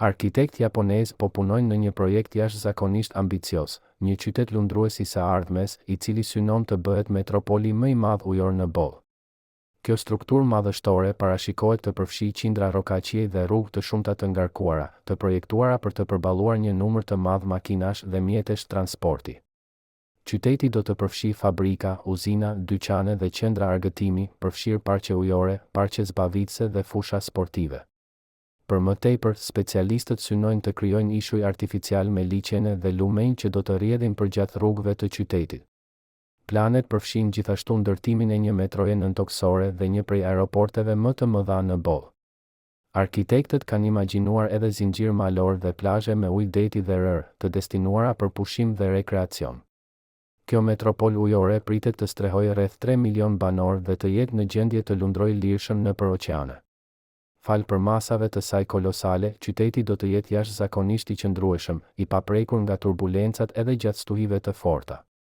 Arkitekt japonez po punojnë në një projekt jashtëzakonisht ambicios, një qytet lundrues i së ardhmes, i cili synon të bëhet metropoli më i madh ujor në botë. Kjo strukturë madhështore parashikohet të përfshijë qindra rokaqie dhe rrugë të shumta të ngarkuara, të projektuara për të përballuar një numër të madh makinash dhe mjetesh transporti. Qyteti do të përfshijë fabrika, uzina, dyqane dhe qendra argëtimi, përfshirë parqe ujore, parqe zbavitëse dhe fusha sportive. Për më tepër, specialistët synojnë të krijojnë ishuj artificial me liqene dhe lumenj që do të rrjedhin përgjath rrugëve të qytetit. Planet përfshin gjithashtu ndërtimin e një metroje nëntoksore dhe një prej aeroporteve më të mëdha në botë. Arkitektët kanë imagjinuar edhe zinxhir malor dhe plazhe me ujë deti dhe rër, të destinuara për pushim dhe rekreacion. Kjo metropol ujore pritet të strehojë rreth 3 milion banor dhe të jetë në gjendje të lundrojë lirshëm nëpër oqeane. Fal për masave të saj kolosale, qyteti do të jetë jashtëzakonisht i qëndrueshëm, i paprekur nga turbulencat edhe gjatë stuhive të forta.